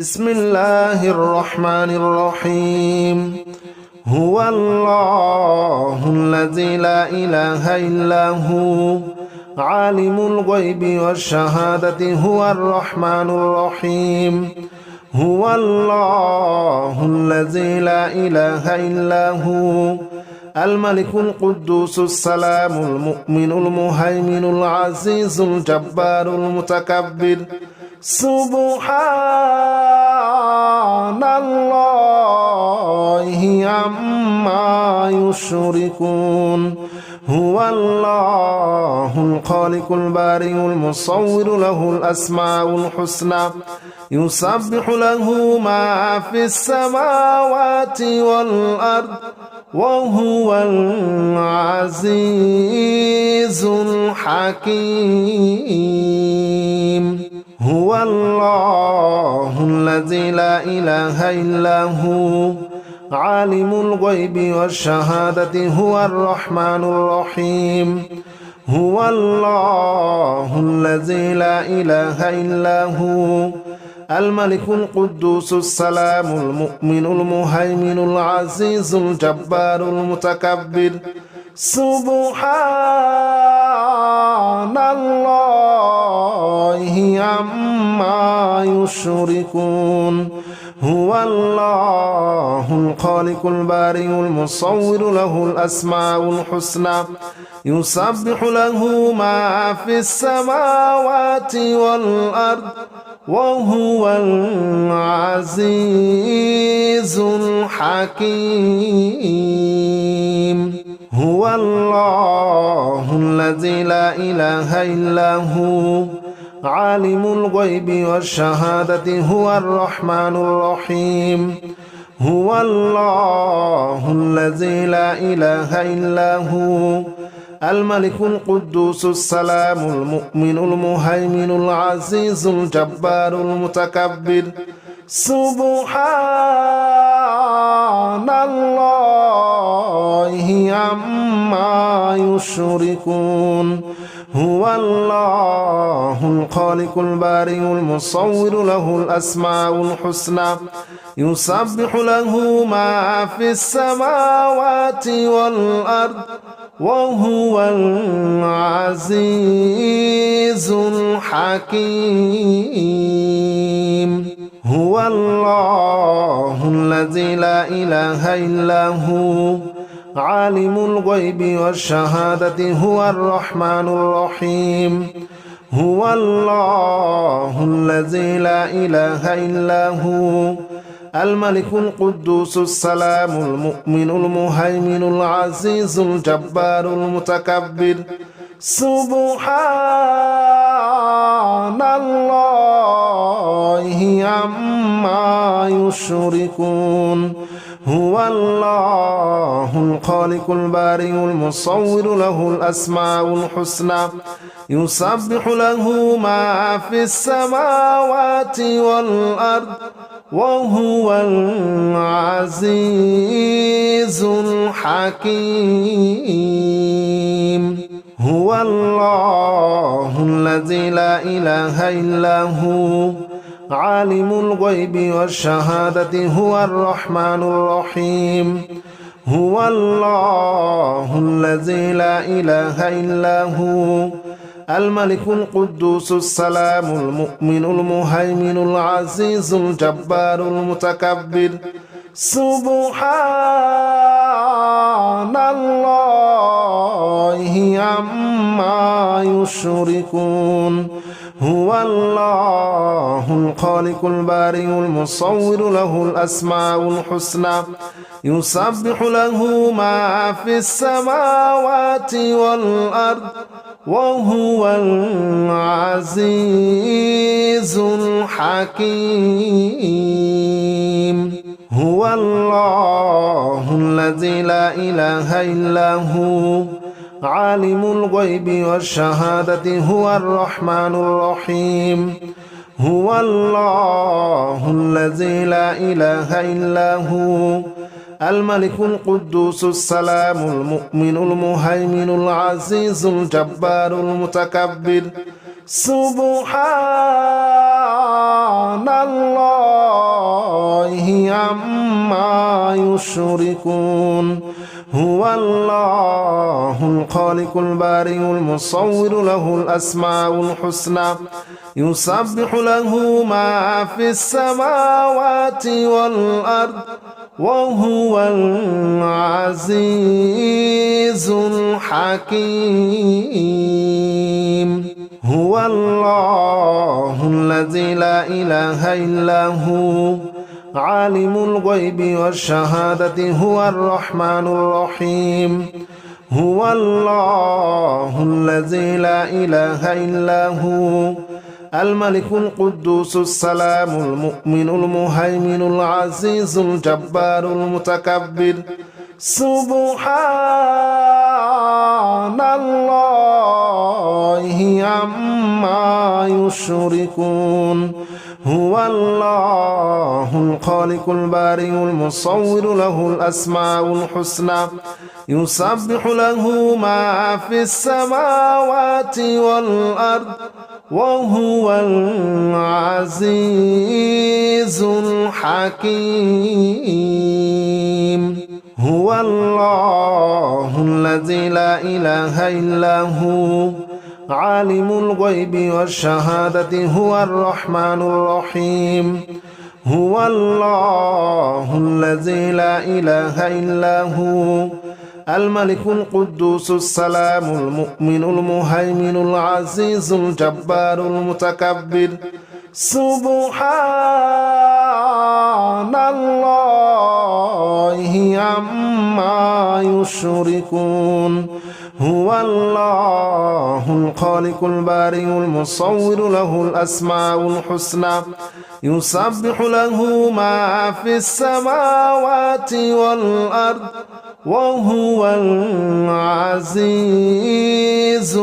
بسم الله الرحمن الرحيم. هو الله الذي لا إله إلا هو عالم الغيب والشهادة هو الرحمن الرحيم. هو الله الذي لا إله إلا هو الملك القدوس السلام المؤمن المهيمن العزيز الجبار المتكبر. سبحان الله عما يشركون. هو الله الخالق البارئ المصور له الأسماء الحسنى يسبح له ما في السماوات والأرض وهو العزيز الحكيم. هو الله الذي لا إله إلا هو عالم الغيب والشهادة هو الرحمن الرحيم. هو الله الذي لا إله إلا هو الملك القدوس السلام المؤمن المهيمن العزيز الجبار المتكبر. سبحان الله عما يشركون. هو الله الخالق البارئ المصور له الأسماء الحسنى يسبح له ما في السماوات والأرض وهو العزيز الحكيم. هو الله الذي لا إله إلا هو عالم الغيب والشهادة هو الرحمن الرحيم. هو الله الذي لا إله إلا هو الملك القدوس السلام المؤمن المهيمن العزيز الجبار المتكبر. سبحان الله عما يشركون. هو الله الخالق البارئ المصور له الأسماء الحسنى يسبح له ما في السماوات والأرض وهو العزيز الحكيم. هو الله الذي لا إله إلا هو عالم الغيب والشهادة هو الرحمن الرحيم. هو الله الذي لا إله إلا هو الملك القدوس السلام المؤمن المهيمن العزيز الجبار المتكبر. سبحان الله عما يشركون. هو الله الخالق البارئ المصور له الأسماء الحسنى يسبح له ما في السماوات والأرض وهو العزيز الحكيم. هو الله الذي لا إله إلا هو عالم الغيب والشهادة هو الرحمن الرحيم. هو الله الذي لا إله إلا هو الملك القدوس السلام المؤمن المهيمن العزيز الجبار المتكبر. سبحان الله عما يشركون. هو الله الخالق البارئ المصور له الأسماء الحسنى يسبح له ما في السماوات والأرض وهو العزيز الحكيم. هو الله الذي لا إله إلا هو عالم الغيب والشهادة هو الرحمن الرحيم. هو الله الذي لا إله إلا هو الملك القدوس السلام المؤمن المهيمن العزيز الجبار المتكبر. سبحان الله عما يشركون هو الله الخالق البارئ المصور له الأسماء الحسنى يسبح له ما في السماوات والأرض وهو العزيز الحكيم هو الله الذي لا إله إلا هو عالم الغيب والشهادة هو الرحمن الرحيم هو الله الذي لا إله إلا هو الملك القدوس السلام المؤمن المهيمن العزيز الجبار المتكبر سبحان الله عما يشركون هو الله الخالق البارئ المصور له الأسماء الحسنى يسبح له ما في السماوات والأرض وهو العزيز الحكيم هو الله الذي لا إله إلا هو عالم الغيب والشهادة هو الرحمن الرحيم هو الله الذي لا إله إلا هو الملك القدوس السلام المؤمن المهيمن العزيز الجبار المتكبر سبحان الله عما يشركون هو الله الخالق البارئ المصور له الأسماء الحسنى يسبح له ما في السماوات والأرض وهو العزيز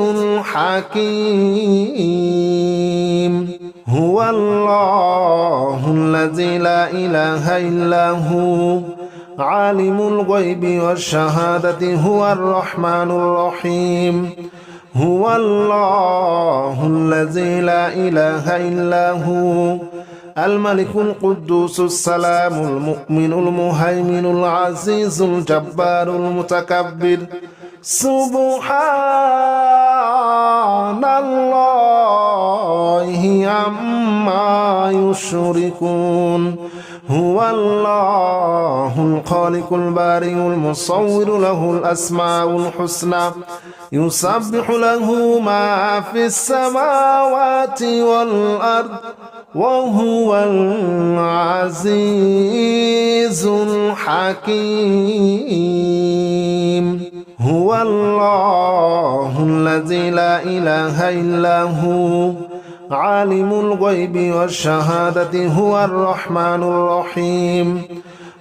الحكيم هو الله الذي لا إله إلا هو عالم الغيب والشهادة هو الرحمن الرحيم هو الله الذي لا إله إلا هو الملك القدوس السلام المؤمن المهيمن العزيز الجبار المتكبر سبحان الله عما يشركون هو الله الخالق البارئ المصور له الأسماء الحسنى يسبح له ما في السماوات والأرض وهو العزيز الحكيم هو الله الذي لا إله إلا هو عالم الغيب والشهادة هو الرحمن الرحيم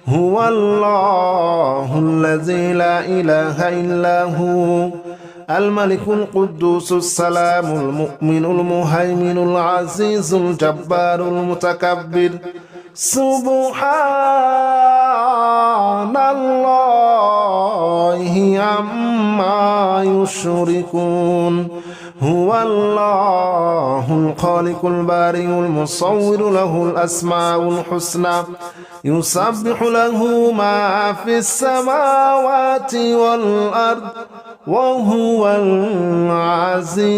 هو الله الذي لا إله إلا هو الملك القدوس السلام المؤمن المهيمن العزيز الجبار المتكبر سبحان الله عما يشركون هو الله الخالق البارئ المصور له الأسماء الحسنى يسبح له ما في السماوات والأرض وهو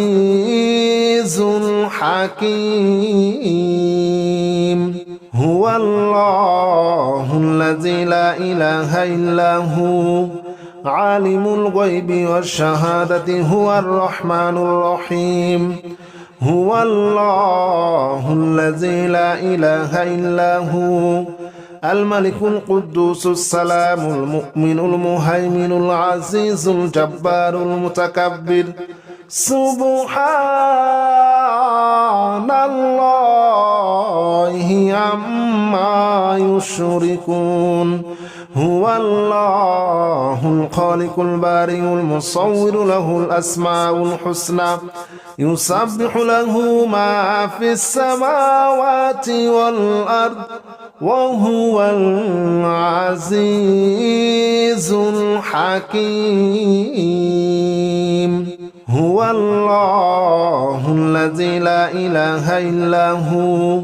العزيز الحكيم هو الله الذي لا إله إلا هو عالم الغيب والشهادة هو الرحمن الرحيم هو الله الذي لا إله إلا هو الملك القدوس السلام المؤمن المهيمن العزيز الجبار المتكبر سبحان الله عما يشركون هو الله الخالق البارئ المصور له الأسماء الحسنى يسبح له ما في السماوات والأرض وهو العزيز الحكيم هو الله الذي لا إله إلا هو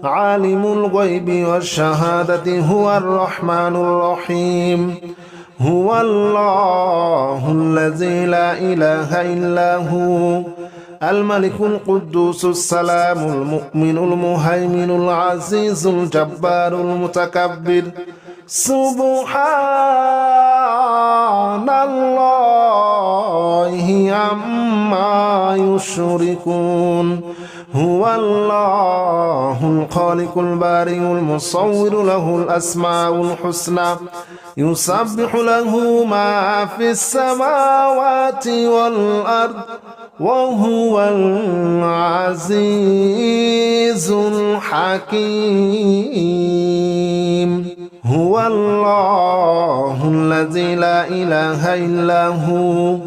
عالم الغيب والشهادة هو الرحمن الرحيم هو الله الذي لا إله إلا هو الملك القدوس السلام المؤمن المهيمن العزيز الجبار المتكبر سبحان الله عما يشركون هو الله الخالق البارئ المصور له الأسماء الحسنى يسبح له ما في السماوات والأرض وهو العزيز الحكيم هو الله الذي لا إله إلا هو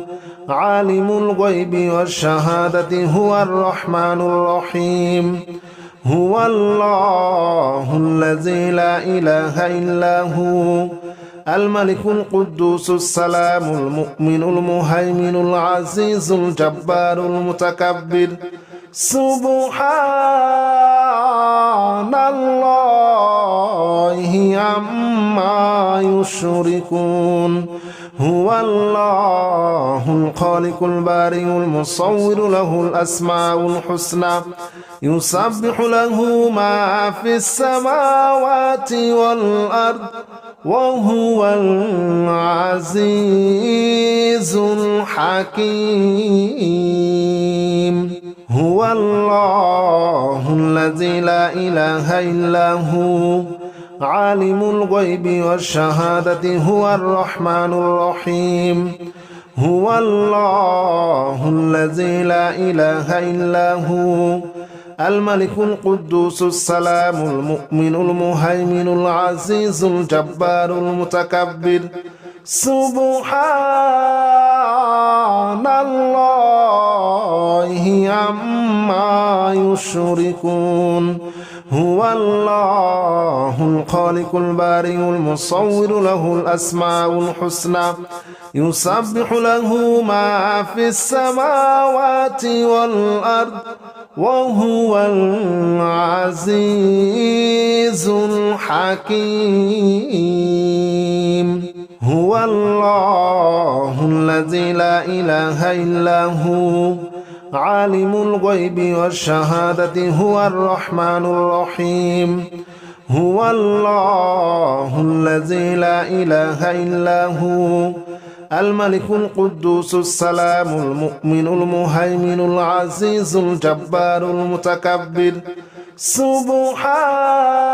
عالم الغيب والشهادة هو الرحمن الرحيم هو الله الذي لا إله إلا هو الملك القدوس السلام المؤمن المهيمن العزيز الجبار المتكبر سبحان الله عما يشركون هو الله الخالق البارئ المصور له الأسماء الحسنى يسبح له ما في السماوات والأرض وهو العزيز الحكيم هو الله الذي لا إله إلا هو عالم الغيب والشهادة هو الرحمن الرحيم هو الله الذي لا إله إلا هو الملك القدوس السلام المؤمن المهيمن العزيز الجبار المتكبر سبحان الله عما يشركون هو الله الخالق البارئ المصور له الأسماء الحسنى يسبح له ما في السماوات والأرض وهو العزيز الحكيم هو الله الذي لا إله إلا هو عالم الغيب والشهادة هو الرحمن الرحيم هو الله الذي لا إله إلا هو الملك القدوس السلام المؤمن المهيمن العزيز الجبار المتكبر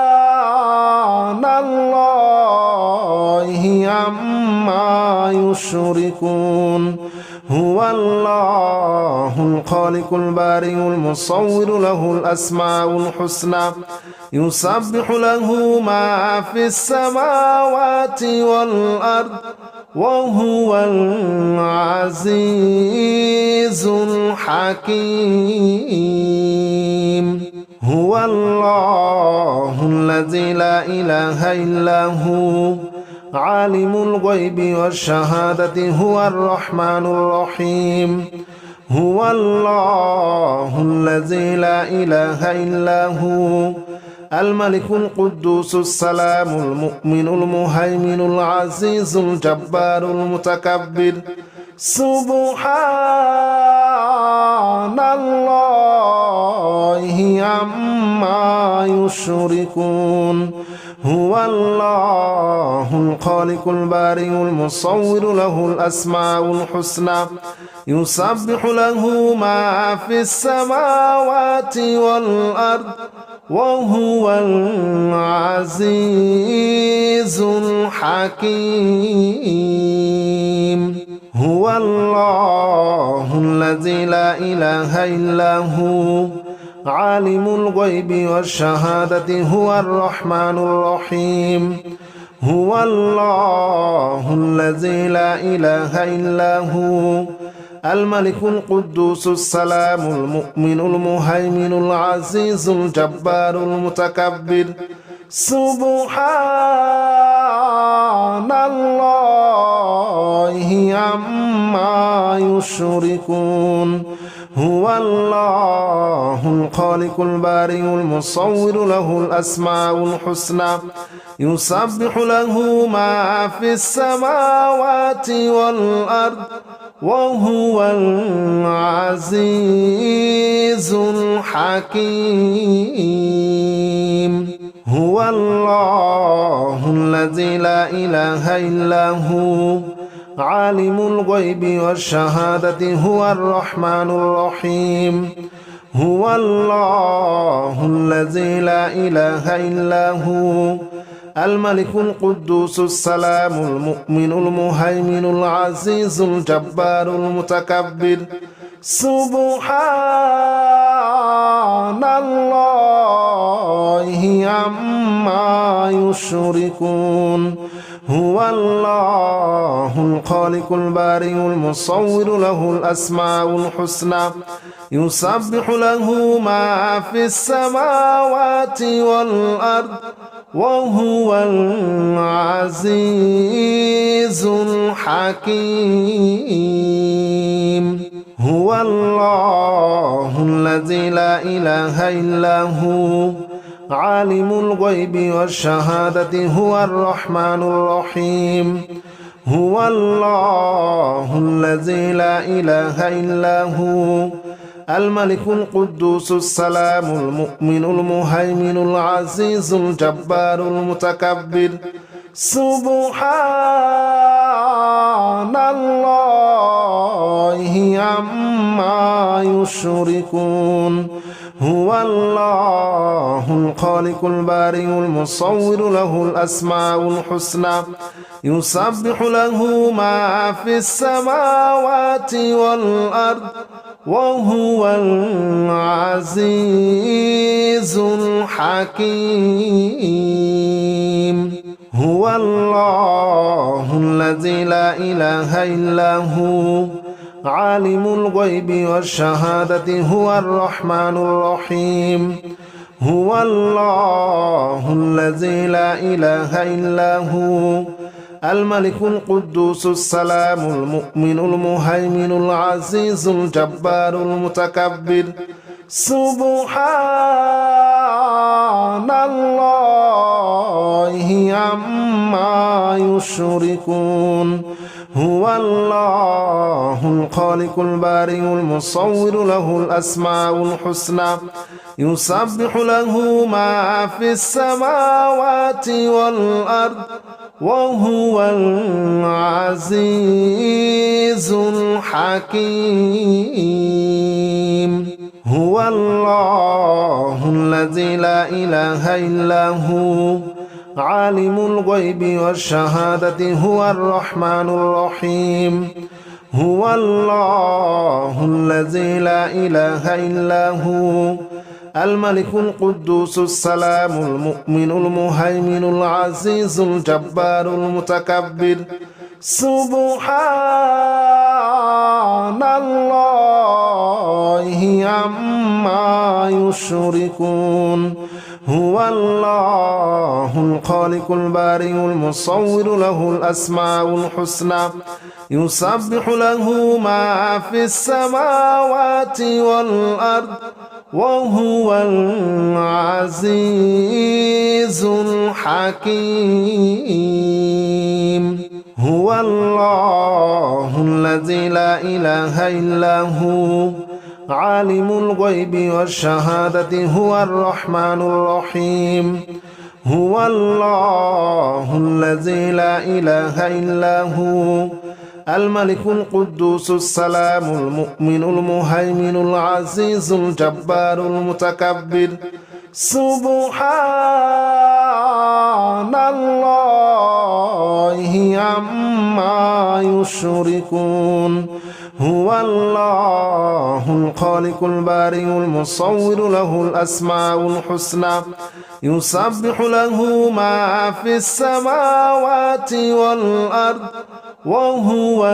سبحان الله عما يشركون هو الله الخالق البارئ المصور له الأسماء الحسنى يسبح له ما في السماوات والأرض وهو العزيز الحكيم هو الله الذي لا إله إلا هو عالم الغيب والشهادة هو الرحمن الرحيم هو الله الذي لا إله إلا هو الملك القدوس السلام المؤمن المهيمن العزيز الجبار المتكبر سبحان الله عما يشركون هو الله الخالق البارئ المصور له الأسماء الحسنى يسبح له ما في السماوات والأرض وهو العزيز الحكيم هو الله الذي لا إله إلا هو عالم الغيب والشهادة هو الرحمن الرحيم هو الله الذي لا إله إلا هو الملك القدوس السلام المؤمن المهيمن العزيز الجبار المتكبر سبحان الله عما يشركون هو الله الخالق البارئ المصور له الأسماء الحسنى يسبح له ما في السماوات والأرض وهو العزيز الحكيم هو الله الذي لا إله إلا هو عالم الغيب والشهادة هو الرحمن الرحيم هو الله الذي لا إله إلا هو الملك القدوس السلام المؤمن المهيمن العزيز الجبار المتكبر سبحان الله عما يشركون هو الله الخالق البارئ المصور له الأسماء الحسنى يسبح له ما في السماوات والأرض وهو العزيز الحكيم هو الله الذي لا إله إلا هو عالم الغيب والشهادة هو الرحمن الرحيم هو الله الذي لا إله إلا هو الملك القدوس السلام المؤمن المهيمن العزيز الجبار المتكبر سبحان الله عما يشركون هو الله الخالق البارئ المصور له الأسماء الحسنى يسبح له ما في السماوات والأرض وهو العزيز الحكيم هو الله الذي لا إله إلا هو عالم الغيب والشهادة هو الرحمن الرحيم هو الله الذي لا إله إلا هو الملك القدوس السلام المؤمن المهيمن العزيز الجبار المتكبر سبحان الله عما يشركون هو الله الخالق البارئ المصور له الأسماء الحسنى يسبح له ما في السماوات والأرض وهو العزيز الحكيم هو الله الذي لا إله إلا هو عالم الغيب والشهادة هو الرحمن الرحيم هو الله الذي لا إله إلا هو الملك القدوس السلام المؤمن المهيمن العزيز الجبار المتكبر سبحان الله عما يشركون هو الله الخالق البارئ المصور له الأسماء الحسنى يسبح له ما في السماوات والأرض وهو العزيز الحكيم هو الله الذي لا إله إلا هو عالم الغيب والشهادة هو الرحمن الرحيم هو الله الذي لا إله إلا هو الملك القدوس السلام المؤمن المهيمن العزيز الجبار المتكبر سبحان الله عما يشركون هو الله الخالق البارئ المصور له الأسماء الحسنى يسبح له ما في السماوات والأرض وهو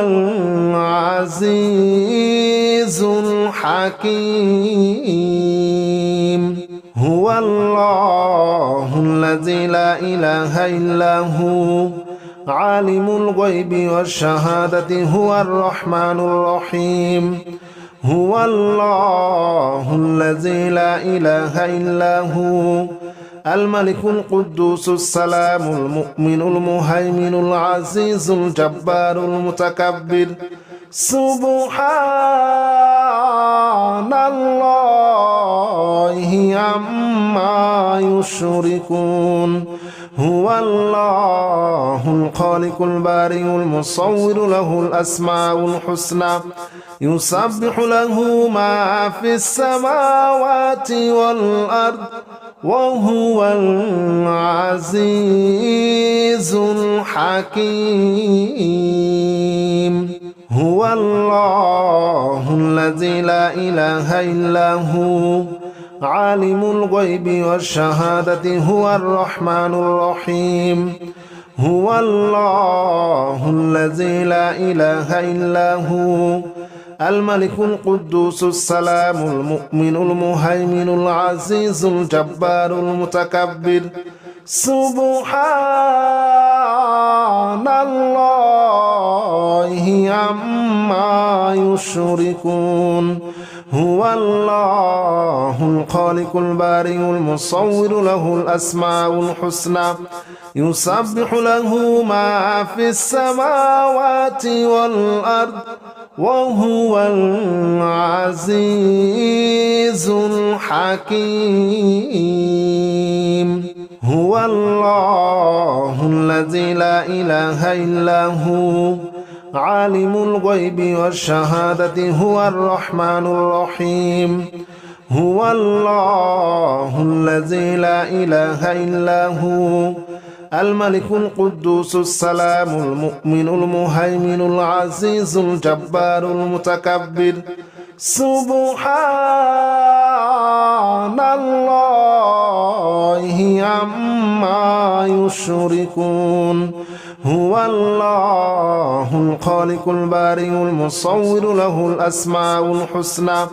العزيز الحكيم هو الله الذي لا إله إلا هو عالم الغيب والشهادة هو الرحمن الرحيم هو الله الذي لا إله إلا هو الملك القدوس السلام المؤمن المهيمن العزيز الجبار المتكبر سبحان الله عما يشركون هو الله الخالق البارئ المصور له الأسماء الحسنى يسبح له ما في السماوات والأرض وهو العزيز الحكيم هو الله الذي لا إله إلا هو عالم الغيب والشهادة هو الرحمن الرحيم هو الله الذي لا إله إلا هو الملك القدوس السلام المؤمن المهيمن العزيز الجبار المتكبر سبحان الله عما يشركون هو الله الخالق البارئ المصور له الأسماء الحسنى يسبح له ما في السماوات والأرض وهو العزيز الحكيم هو الله الذي لا إله إلا هو عالم الغيب والشهادة هو الرحمن الرحيم هو الله الذي لا إله إلا هو الملك القدوس السلام المؤمن المهيمن العزيز الجبار المتكبر سبحان الله عما يشركون هو الله الخالق البارئ المصور له الأسماء الحسنى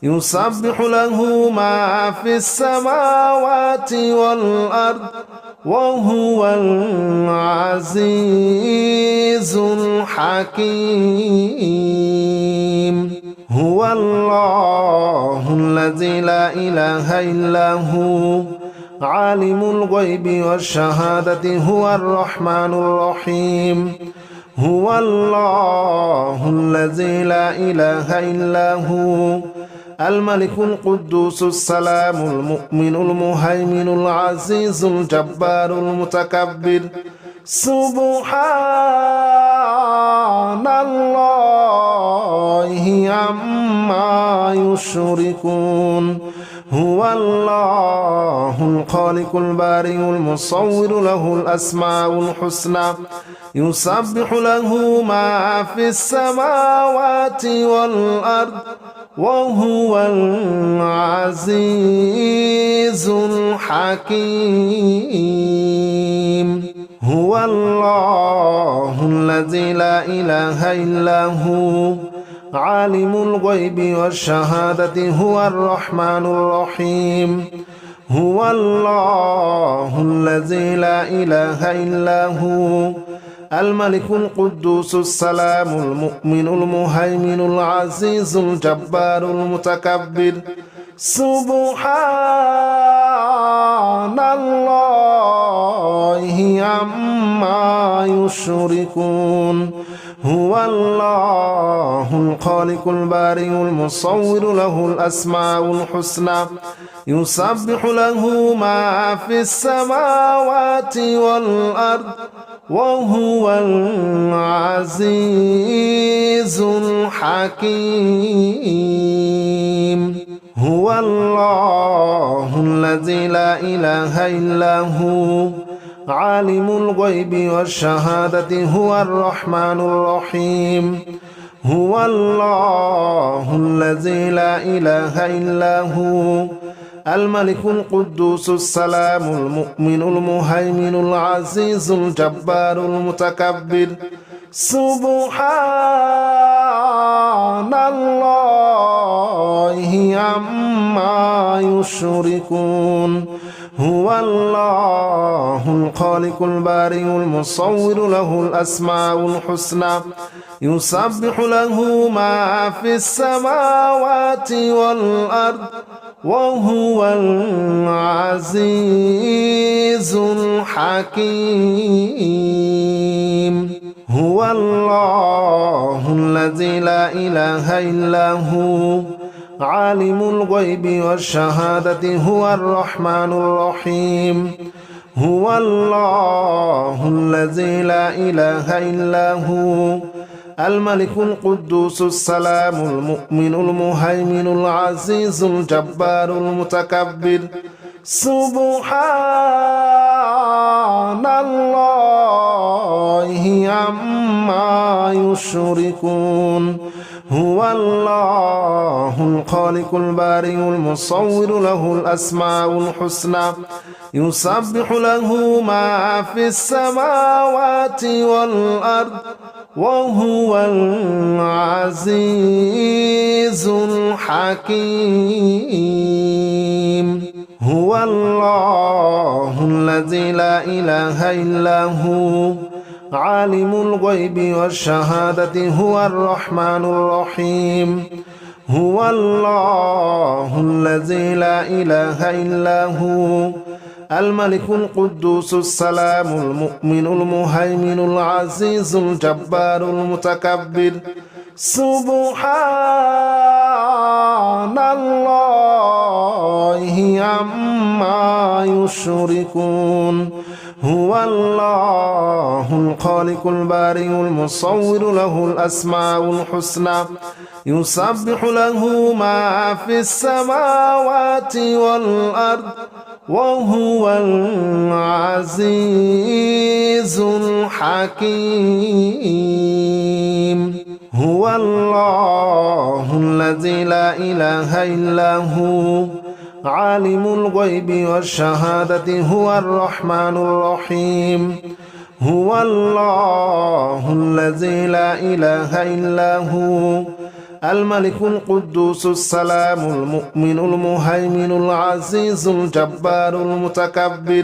يسبح له ما في السماوات والأرض وهو العزيز الحكيم هو الله الذي لا إله إلا هو عالم الغيب والشهادة هو الرحمن الرحيم هو الله الذي لا إله إلا هو الملك القدوس السلام المؤمن المهيمن العزيز الجبار المتكبر سبحان الله عما يشركون هو الله الخالق البارئ المصور له الأسماء الحسنى يسبح له ما في السماوات والأرض وهو العزيز الحكيم هو الله الذي لا إله إلا هو عالم الغيب والشهادة هو الرحمن الرحيم هو الله الذي لا إله إلا هو الملك القدوس السلام المؤمن المهيمن العزيز الجبار المتكبر سبحان الله عما يشركون هو الله الخالق البارئ المصور له الأسماء الحسنى يسبح له ما في السماوات والأرض وهو العزيز الحكيم هو الله الذي لا إله إلا هو عالم الغيب والشهادة هو الرحمن الرحيم هو الله الذي لا إله إلا هو الملك القدوس السلام المؤمن المهيمن العزيز الجبار المتكبر سبحان الله عما يشركون هو الله الخالق البارئ المصور له الأسماء الحسنى يسبح له ما في السماوات والأرض وهو العزيز الحكيم هو الله الذي لا إله إلا هو عالم الغيب والشهادة هو الرحمن الرحيم هو الله الذي لا إله إلا هو الملك القدوس السلام المؤمن المهيمن العزيز الجبار المتكبر سبحان الله عما يشركون هو الله الخالق البارئ المصور له الأسماء الحسنى يسبح له ما في السماوات والأرض وهو العزيز الحكيم هو الله الذي لا إله إلا هو عالم الغيب والشهادة هو الرحمن الرحيم هو الله الذي لا إله إلا هو الملك القدوس السلام المؤمن المهيمن العزيز الجبار المتكبر سبحان الله عما يشركون هو الله الخالق البارئ المصور له الأسماء الحسنى يسبح له ما في السماوات والأرض وهو العزيز الحكيم هو الله الذي لا إله إلا هو عالم الغيب والشهادة هو الرحمن الرحيم هو الله الذي لا إله إلا هو الملك القدوس السلام المؤمن المهيمن العزيز الجبار المتكبر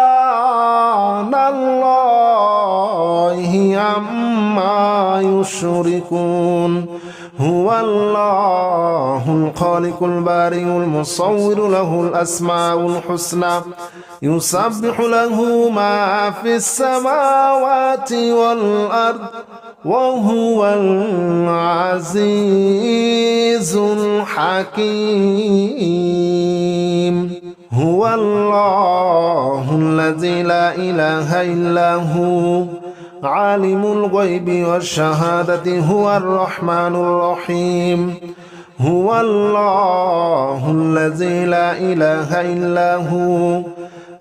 سبحان الله عما يشركون هو الله الخالق البارئ المصور له الأسماء الحسنى يسبح له ما في السماوات والأرض وهو العزيز الحكيم هو الله الذي لا إله إلا هو عالم الغيب والشهادة هو الرحمن الرحيم هو الله الذي لا إله إلا هو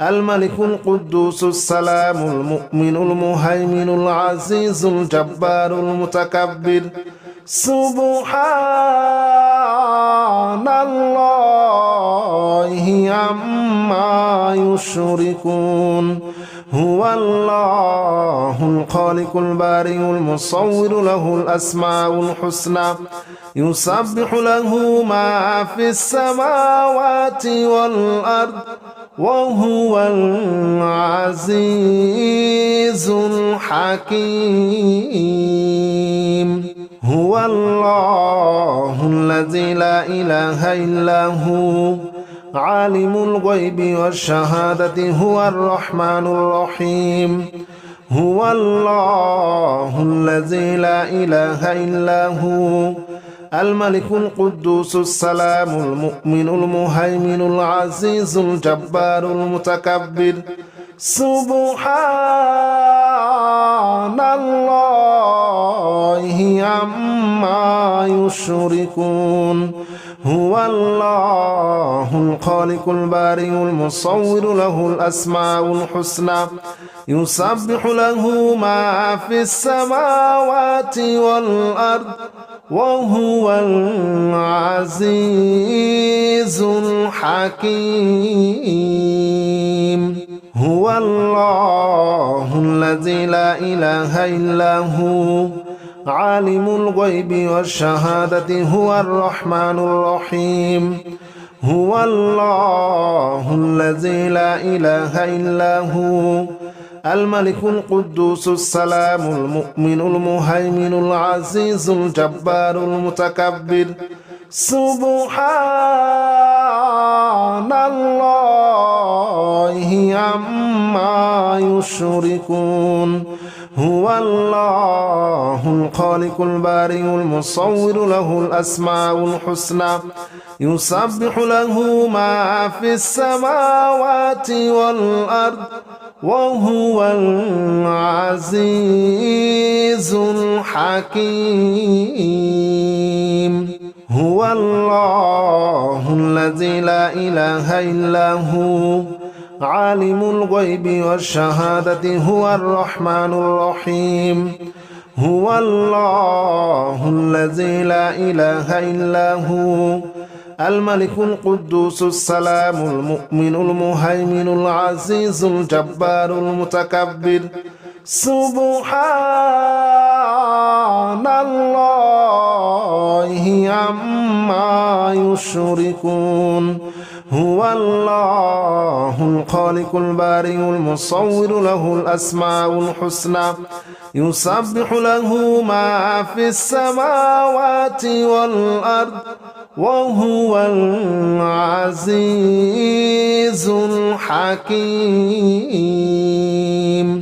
الملك القدوس السلام المؤمن المهيمن العزيز الجبار المتكبر سبحان الله عما يشركون هو الله الخالق البارئ المصور له الأسماء الحسنى يسبح له ما في السماوات والأرض وهو العزيز الحكيم هو الله الذي لا إله إلا هو عالم الغيب والشهادة هو الرحمن الرحيم هو الله الذي لا إله إلا هو الملك القدوس السلام المؤمن المهيمن العزيز الجبار المتكبر سبحان الله عما يشركون هو الله الخالق البارئ المصور له الأسماء الحسنى يسبح له ما في السماوات والأرض وهو العزيز الحكيم هو الله الذي لا إله إلا هو عالم الغيب والشهادة هو الرحمن الرحيم هو الله الذي لا إله إلا هو الملك القدوس السلام المؤمن المهيمن العزيز الجبار المتكبر سبحان الله عما يشركون هو الله الخالق البارئ المصور له الأسماء الحسنى يسبح له ما في السماوات والأرض وهو العزيز الحكيم هو الله الذي لا إله إلا هو عالم الغيب والشهادة هو الرحمن الرحيم هو الله الذي لا إله إلا هو الملك القدوس السلام المؤمن المهيمن العزيز الجبار المتكبر سبحان الله عما يشركون هو الله الخالق البارئ المصور له الأسماء الحسنى يسبح له ما في السماوات والأرض وهو العزيز الحكيم